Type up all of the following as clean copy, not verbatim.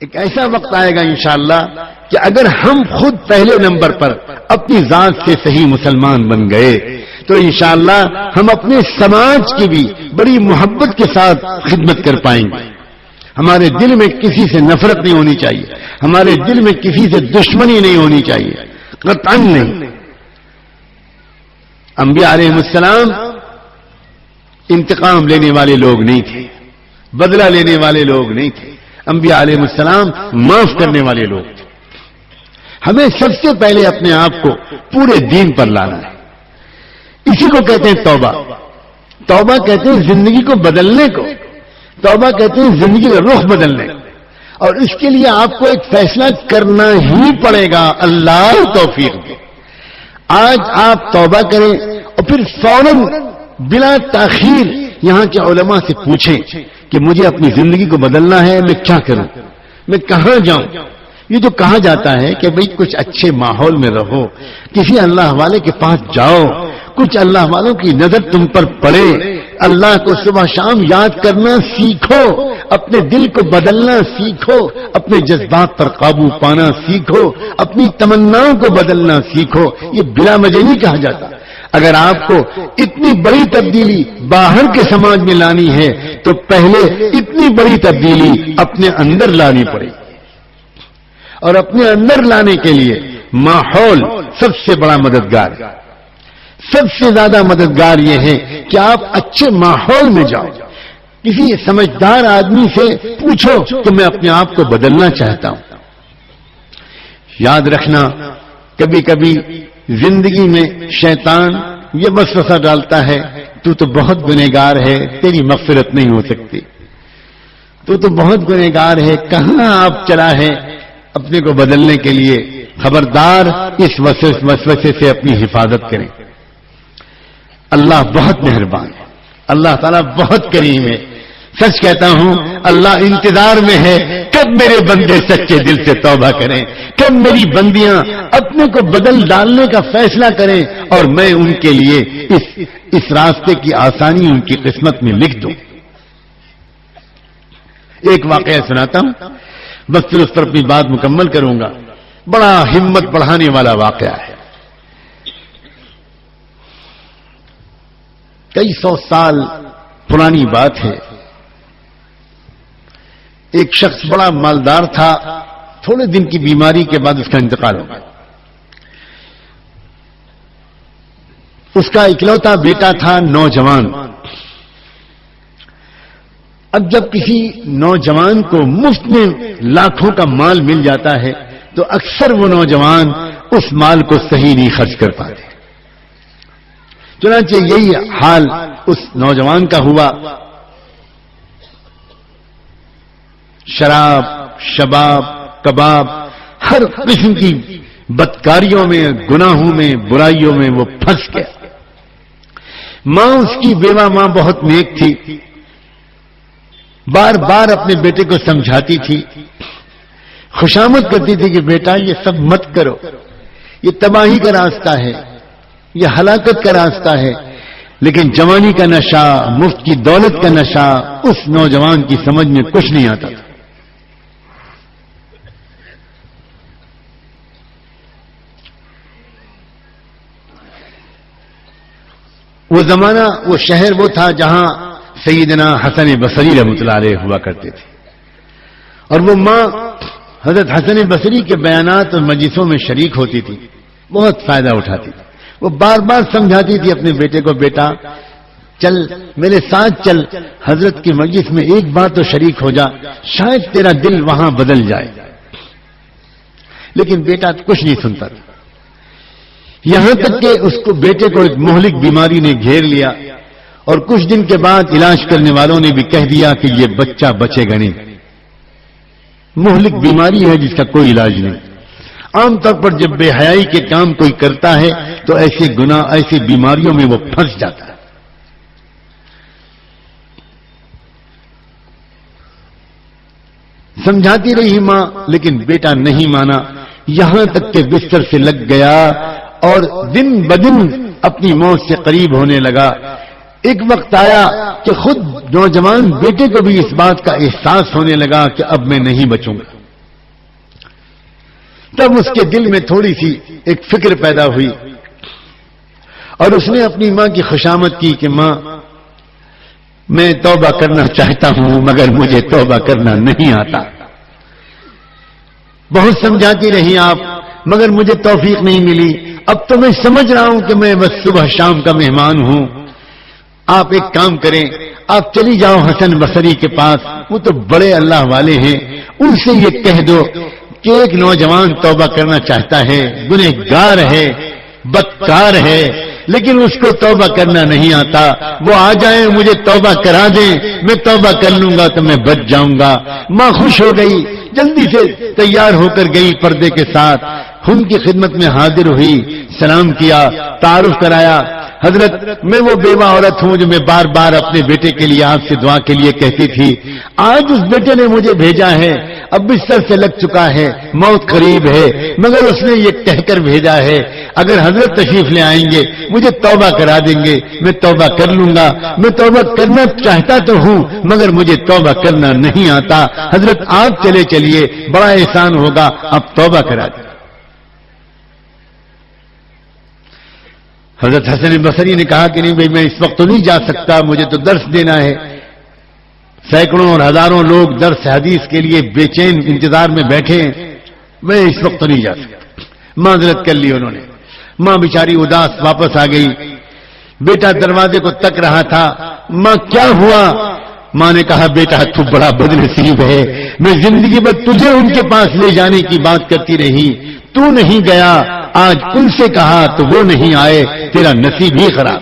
ایک ایسا وقت آئے گا انشاءاللہ کہ اگر ہم خود پہلے نمبر پر اپنی ذات سے صحیح مسلمان بن گئے تو انشاءاللہ ہم اپنے سماج کی بھی بڑی محبت کے ساتھ خدمت کر پائیں گے. ہمارے دل میں کسی سے نفرت نہیں ہونی چاہیے, ہمارے دل میں کسی سے دشمنی نہیں ہونی چاہیے, قطعاً نہیں. انبیاء علیہ السلام انتقام لینے والے لوگ نہیں تھے, بدلہ لینے والے لوگ نہیں تھے. انبیاء علیہ السلام معاف کرنے والے لوگ تھے. ہمیں سب سے پہلے اپنے آپ کو پورے دین پر لانا ہے. اسی کو کہتے ہیں توبہ. توبہ کہتے ہیں زندگی کو بدلنے کو, توبہ کہتے ہیں زندگی کا رخ بدلنے کو. اور اس کے لیے آپ کو ایک فیصلہ کرنا ہی پڑے گا. اللہ توفیق دے. آج آپ توبہ کریں اور پھر فوراً بلا تاخیر یہاں کے علماء سے پوچھیں کہ مجھے اپنی زندگی کو بدلنا ہے, میں کیا کروں, میں کہاں جاؤں. یہ جو کہا جاتا ہے کہ بھئی کچھ اچھے ماحول میں رہو, کسی اللہ والے کے پاس جاؤ, کچھ اللہ والوں کی نظر تم پر پڑے, اللہ کو صبح شام یاد کرنا سیکھو, اپنے دل کو بدلنا سیکھو, اپنے جذبات پر قابو پانا سیکھو, اپنی تمناؤں کو بدلنا سیکھو. یہ بلا وجہ نہیں کہا جاتا. اگر آپ کو اتنی بڑی تبدیلی باہر کے سماج میں لانی ہے تو پہلے اتنی بڑی تبدیلی اپنے اندر لانی پڑے. اور اپنے اندر لانے کے لیے ماحول سب سے بڑا مددگار ہے. سب سے زیادہ مددگار یہ ہے کہ آپ اچھے ماحول میں جاؤ. کسی سمجھدار آدمی سے پوچھو کہ میں اپنے آپ کو بدلنا چاہتا ہوں. یاد رکھنا, کبھی کبھی زندگی میں شیطان یہ وسوسہ ڈالتا ہے, تو بہت گنہگار ہے, تیری مغفرت نہیں ہو سکتی, تو بہت گنہگار ہے, کہاں آپ چلا ہے اپنے کو بدلنے کے لیے. خبردار, اس وسوسے سے اپنی حفاظت کریں. اللہ بہت مہربان ہے, اللہ تعالیٰ بہت کریم ہے. سچ کہتا ہوں, اللہ انتظار میں ہے کب میرے بندے سچے دل سے توبہ کریں, کب میری بندیاں اپنے کو بدل ڈالنے کا فیصلہ کریں اور میں ان کے لیے اس راستے کی آسانی ان کی قسمت میں لکھ دوں. ایک واقعہ سناتا ہوں, بس پھر اس پر اپنی بات مکمل کروں گا. بڑا ہمت بڑھانے والا واقعہ ہے. کئی سو سال پرانی بات ہے. ایک شخص بڑا مالدار تھا, تھوڑے دن کی بیماری کے بعد اس کا انتقال ہو گیا. اس کا اکلوتا بیٹا تھا, نوجوان. اب جب کسی نوجوان کو مفت میں لاکھوں کا مال مل جاتا ہے تو اکثر وہ نوجوان اس مال کو صحیح نہیں خرچ کر پاتے. چنانچہ یہی حال اس نوجوان کا ہوا. شراب, شباب, کباب, ہر قسم کی بدکاریوں میں, گناہوں میں, برائیوں میں وہ پھنس گیا. ماں, اس کی بیوہ ماں بہت نیک تھی, بار بار اپنے بیٹے کو سمجھاتی تھی, خوشامد کرتی تھی کہ بیٹا یہ سب مت کرو, یہ تباہی کا راستہ ہے, یہ ہلاکت کا راستہ ہے. لیکن جوانی کا نشہ, مفت کی دولت کا نشہ اس نوجوان کی سمجھ میں کچھ نہیں آتا تھا. وہ زمانہ, وہ شہر وہ تھا جہاں سیدنا حسن بصری رحمۃ اللہ علیہ ہوا کرتے تھے. اور وہ ماں حضرت حسن بصری کے بیانات اور مجلسوں میں شریک ہوتی تھی, بہت فائدہ اٹھاتی تھی. وہ بار بار سمجھاتی تھی اپنے بیٹے کو, بیٹا چل میرے ساتھ چل, حضرت کی مجلس میں ایک بار تو شریک ہو جا, شاید تیرا دل وہاں بدل جائے. لیکن بیٹا کچھ نہیں سنتا تھا. یہاں تک کہ اس کو بیٹے کو ایک مہلک بیماری نے گھیر لیا اور کچھ دن کے بعد علاج کرنے والوں نے بھی کہہ دیا کہ یہ بچہ بچے گا نہیں. مہلک بیماری ہے جس کا کوئی علاج نہیں. عام طور پر جب بے حیائی کے کام کوئی کرتا ہے تو ایسے گناہ, ایسی بیماریوں میں وہ پھنس جاتا ہے. سمجھاتی رہی ماں, لیکن بیٹا نہیں مانا. یہاں تک کہ بستر سے لگ گیا اور دن بدن اپنی موت سے قریب ہونے لگا. ایک وقت آیا کہ خود نوجوان بیٹے کو بھی اس بات کا احساس ہونے لگا کہ اب میں نہیں بچوں گا. تب اس کے دل میں تھوڑی سی ایک فکر پیدا ہوئی اور اس نے اپنی ماں کی خوشامد کی کہ ماں میں توبہ کرنا چاہتا ہوں مگر مجھے توبہ کرنا نہیں آتا. بہت سمجھاتی رہی آپ مگر مجھے توفیق نہیں ملی. اب تو میں سمجھ رہا ہوں کہ میں بس صبح شام کا مہمان ہوں. آپ ایک کام کریں, آپ چلی جاؤ حسن بصری کے پاس, وہ تو بڑے اللہ والے ہیں, ان سے یہ کہہ دو کہ ایک نوجوان توبہ کرنا چاہتا ہے, گنہگار ہے, بدکار ہے, لیکن اس کو توبہ کرنا نہیں آتا. وہ آ جائیں, مجھے توبہ کرا دیں, میں توبہ کر لوں گا تو میں بچ جاؤں گا. ماں خوش ہو گئی, جلدی سے تیار ہو کر گئی پردے کے ساتھ, ان کی خدمت میں حاضر ہوئی, سلام کیا, تعارف کرایا. حضرت میں وہ بیوہ عورت ہوں جو میں بار بار اپنے بیٹے کے لیے آپ سے دعا کے لیے کہتی تھی. آج اس بیٹے نے مجھے بھیجا ہے, اب بستر سے لگ چکا ہے, موت قریب ہے, مگر اس نے یہ کہہ کر بھیجا ہے اگر حضرت تشریف لے آئیں گے مجھے توبہ کرا دیں گے, میں توبہ کر لوں گا. میں توبہ کرنا چاہتا تو ہوں مگر مجھے توبہ کرنا نہیں آتا. حضرت آپ چلے چلیے, بڑا احسان ہوگا, اب توبہ کرا دیں. حضرت حسن بصری نے کہا کہ نہیں بھائی میں اس وقت تو نہیں جا سکتا, مجھے تو درس دینا ہے. سینکڑوں اور ہزاروں لوگ درس حدیث کے لیے بے چین انتظار میں بیٹھے ہیں, میں اس وقت تو نہیں جا سکتا. معذرت کر لی انہوں نے. ماں بیچاری اداس واپس آ گئی. بیٹا دروازے کو تک رہا تھا. ماں کیا ہوا؟ ماں نے کہا بیٹا تو بڑا بدنصیب ہے, میں زندگی بھر تجھے ان کے پاس لے جانے کی بات کرتی رہی, تو نہیں گیا, آج ان سے کہا تو وہ نہیں آئے, تیرا نصیب ہی خراب.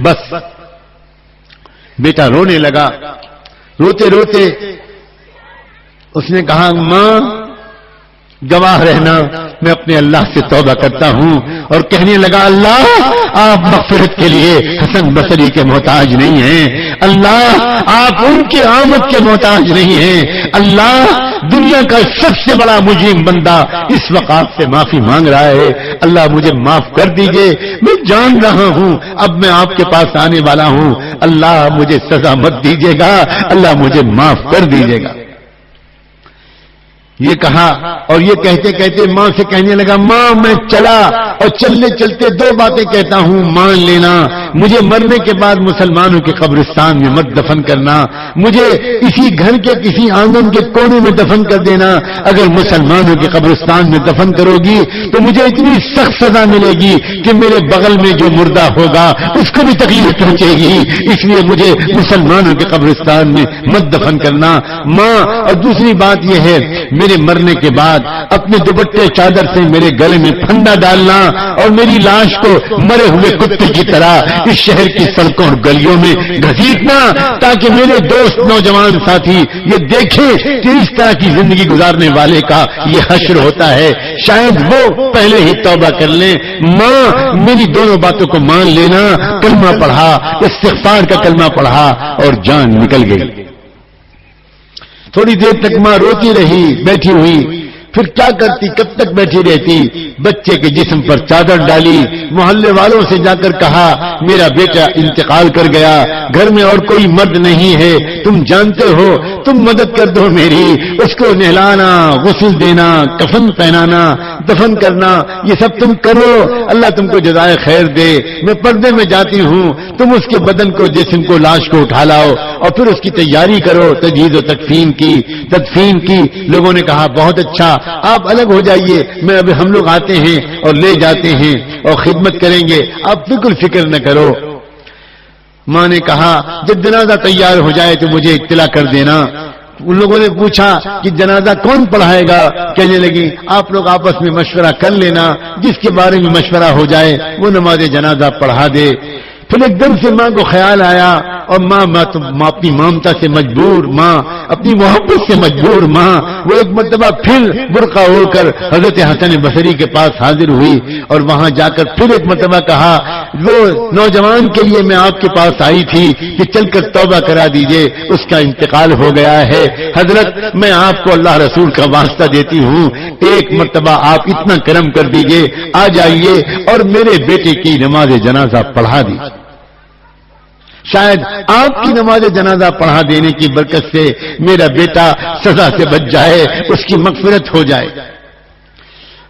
بس بیٹا رونے لگا. روتے روتے اس نے کہا ماں گواہ رہنا, میں اپنے اللہ سے توبہ کرتا ہوں. اور کہنے لگا اللہ آپ مغفرت کے لیے حسن بصری کے محتاج نہیں ہیں, اللہ آپ ان کی آمد کے محتاج نہیں ہیں. اللہ دنیا کا سب سے بڑا مجرم بندہ اس وقت آپ سے معافی مانگ رہا ہے, اللہ مجھے معاف کر دیجئے. میں جان رہا ہوں اب میں آپ کے پاس آنے والا ہوں, اللہ مجھے سزا مت دیجیے گا, اللہ مجھے معاف کر دیجیے گا. یہ کہا اور یہ کہتے کہتے ماں سے کہنے لگا ماں میں چلا, اور چلنے چلتے دو باتیں کہتا ہوں, مان لینا مجھے مرنے کے بعد مسلمانوں کے قبرستان میں مت دفن کرنا, مجھے اسی گھر کے کسی آنگن کے کونے میں دفن کر دینا. اگر مسلمانوں کے قبرستان میں دفن کرو گی تو مجھے اتنی سخت سزا ملے گی کہ میرے بغل میں جو مردہ ہوگا اس کو بھی تکلیف پہنچے گی, اس لیے مجھے مسلمانوں کے قبرستان میں مت دفن کرنا. ماں اور دوسری بات یہ ہے میرے مرنے کے بعد اپنے دوپٹے چادر سے میرے گلے میں پھندا ڈالنا اور میری لاش کو مرے ہوئے کتے کی طرح اس شہر کی سڑکوں اور گلیوں میں گھسیٹنا, تاکہ میرے دوست نوجوان ساتھی یہ دیکھیں کہ اس طرح کی زندگی گزارنے والے کا یہ حشر ہوتا ہے, شاید وہ پہلے ہی توبہ کر لیں. ماں میری دونوں باتوں کو مان لینا. کلمہ پڑھا, استغفار کا کلمہ پڑھا اور جان نکل گئی. تھوڑی دیر تک ماں روتی رہی بیٹھی ہوئی. پھر کیا کرتی, کب تک بیٹھی رہتی؟ بچے کے جسم پر چادر ڈالی, محلے والوں سے جا کر کہا میرا بیٹا انتقال کر گیا, گھر میں اور کوئی مرد نہیں ہے, تم جانتے ہو, تم مدد کر دو میری. اس کو نہلانا, غسل دینا, کفن پہنانا, دفن کرنا, یہ سب تم کرو, اللہ تم کو جزائے خیر دے. میں پردے میں جاتی ہوں, تم اس کے بدن کو, جسم کو, لاش کو اٹھا لاؤ اور پھر اس کی تیاری کرو, تجہیز و تدفین کی. لوگوں نے کہا بہت اچھا, آپ الگ ہو جائیے, میں ابھی ہم لوگ آتے ہیں اور لے جاتے ہیں اور خدمت کریں گے, آپ بالکل فکر نہ کرو. ماں نے کہا جب جنازہ تیار ہو جائے تو مجھے اطلاع کر دینا. ان لوگوں نے پوچھا کہ جنازہ کون پڑھائے گا؟ کہنے لگی آپ لوگ آپس میں مشورہ کر لینا, جس کے بارے میں مشورہ ہو جائے وہ نماز جنازہ پڑھا دے. پھر ایک دم سے ماں کو خیال آیا اور ماں اپنی مامتا سے مجبور, ماں اپنی محبت سے مجبور, ماں وہ ایک مرتبہ پھر برقع ہو کر حضرت حسن بصری کے پاس حاضر ہوئی اور وہاں جا کر پھر ایک مرتبہ کہا وہ نوجوان کے لیے میں آپ کے پاس آئی تھی کہ چل کر توبہ کرا دیجئے, اس کا انتقال ہو گیا ہے. حضرت میں آپ کو اللہ رسول کا واسطہ دیتی ہوں, ایک مرتبہ آپ اتنا کرم کر دیجئے, آ جائیے اور میرے بیٹے کی نماز جنازہ پڑھا دی. شاید آپ کی نماز جنازہ پڑھا دینے کی برکت سے میرا بیٹا سزا سے بچ جائے، اس کی مغفرت ہو جائے۔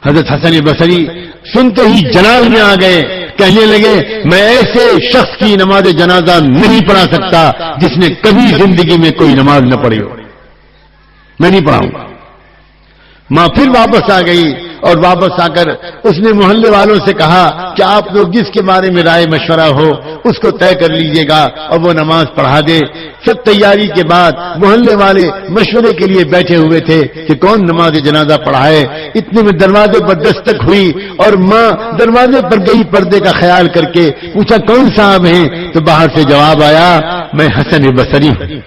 حضرت حسن بصری سنتے ہی جلال میں آ گئے، کہنے لگے میں ایسے شخص کی نماز جنازہ نہیں پڑھا سکتا جس نے کبھی زندگی میں کوئی نماز نہ پڑھی ہو، میں نہیں پڑھاؤں گا۔ ماں پھر واپس آ گئی اور واپس آ کر اس نے محلے والوں سے کہا کہ آپ لوگ جس کے بارے میں رائے مشورہ ہو اس کو طے کر لیجئے گا اور وہ نماز پڑھا دے۔ سب تیاری کے بعد محلے والے مشورے کے لیے بیٹھے ہوئے تھے کہ کون نماز جنازہ پڑھائے۔ اتنے میں دروازے پر دستک ہوئی اور ماں دروازے پر گئی، پردے کا خیال کر کے پوچھا کون صاحب ہیں؟ تو باہر سے جواب آیا میں حسن بصری ہوں۔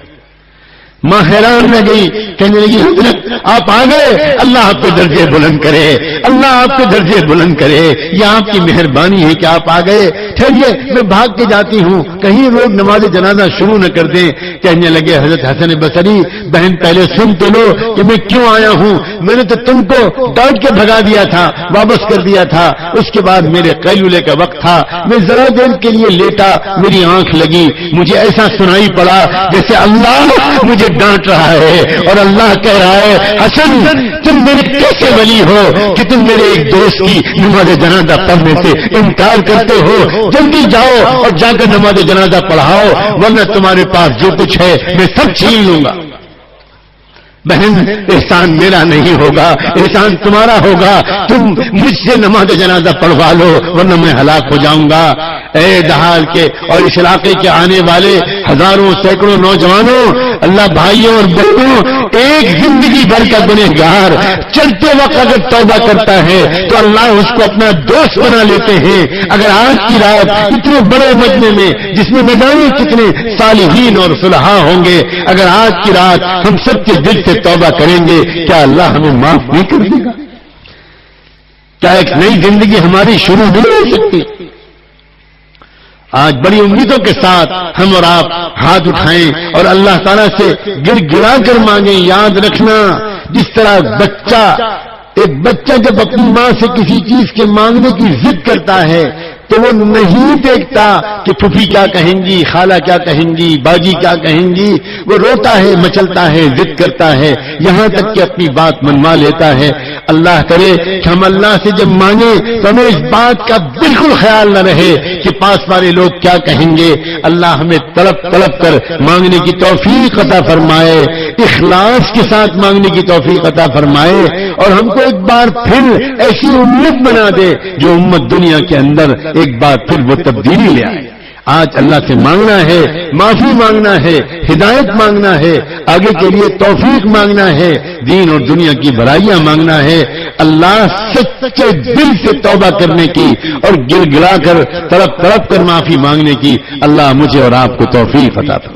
ماں حیران رہ گئی، کہنے لگی حضرت آپ آ گئے، اللہ آپ کے درجے بلند کرے، اللہ آپ کے درجے بلند کرے، یہ آپ کی مہربانی ہے کہ آپ آ گئے۔ ٹھہریے میں بھاگ کے جاتی ہوں، کہیں لوگ نماز جنازہ شروع نہ کر دیں۔ کہنے لگے حضرت حسن بصری بہن پہلے سن تو لو کہ میں کیوں آیا ہوں، میں نے تو تم کو ڈانٹ کے بھگا دیا تھا، واپس کر دیا تھا، اس کے بعد میرے قیلولے کا وقت تھا، میں ذرا دیر کے لیے لیٹا، میری آنکھ لگی، مجھے ایسا سنائی پڑا جیسے اللہ مجھے ڈانٹ رہا ہے اور اللہ کہہ رہا ہے حسن تم میرے کیسے ولی ہو کہ تم میرے ایک دوست کی نماز جنازہ پڑھنے سے انکار کرتے ہو، جلدی جاؤ اور جا کر نماز جنازہ پڑھاؤ ورنہ تمہارے پاس جو کچھ ہے میں سب چھین لوں گا۔ بہن احسان میرا نہیں ہوگا، احسان تمہارا ہوگا، تم مجھ سے نماز جنازہ پڑھوا لو ورنہ میں ہلاک ہو جاؤں گا۔ اے دہال کے اور اس علاقے کے آنے والے ہزاروں سینکڑوں نوجوانوں، اللہ بھائیوں اور بہنوں، ایک زندگی بھر کا گنہگار چلتے وقت اگر توبہ کرتا ہے تو اللہ اس کو اپنا دوست بنا لیتے ہیں۔ اگر آج کی رات اتنے بڑے مجمع میں جس میں نہ جانے کتنے صالحین اور صلحاء ہوں گے، اگر آج کی رات ہم سب کے دل سے توبہ کریں گے کیا اللہ ہمیں معاف نہیں کر دے گا؟ کیا ایک نئی زندگی ہماری شروع نہیں ہو سکتی؟ آج بڑی امیدوں کے ساتھ ہم اور آپ ہاتھ اٹھائیں اور اللہ تعالیٰ سے گر گرا کر مانگیں۔ یاد رکھنا جس طرح ایک بچہ جب اپنی ماں سے کسی چیز کے مانگنے کی ضد کرتا ہے تو وہ نہیں دیکھتا کہ پھوپھی کیا کہیں گی، خالہ کیا کہیں گی، باجی کیا کہیں گی، وہ روتا ہے، مچلتا ہے، ضد کرتا ہے، یہاں تک کہ اپنی بات منوا لیتا ہے۔ اللہ کرے کہ ہم اللہ سے جب مانگیں تو ہمیں اس بات کا بالکل خیال نہ رہے کہ پاس والے لوگ کیا کہیں گے۔ اللہ ہمیں تڑپ تڑپ کر مانگنے کی توفیق عطا فرمائے، اخلاص کے ساتھ مانگنے کی توفیق عطا فرمائے اور ہم کو ایک بار پھر ایسی امت بنا دے جو امت دنیا کے اندر ایک بار پھر وہ تبدیلی لے آئے۔ آج اللہ سے مانگنا ہے، معافی مانگنا ہے، ہدایت مانگنا ہے، آگے کے لیے توفیق مانگنا ہے، دین اور دنیا کی بھلائیاں مانگنا ہے۔ اللہ سچے دل سے توبہ کرنے کی اور گر گرا کر تڑپ تڑپ کر معافی مانگنے کی اللہ مجھے اور آپ کو توفیق عطا فرمائے۔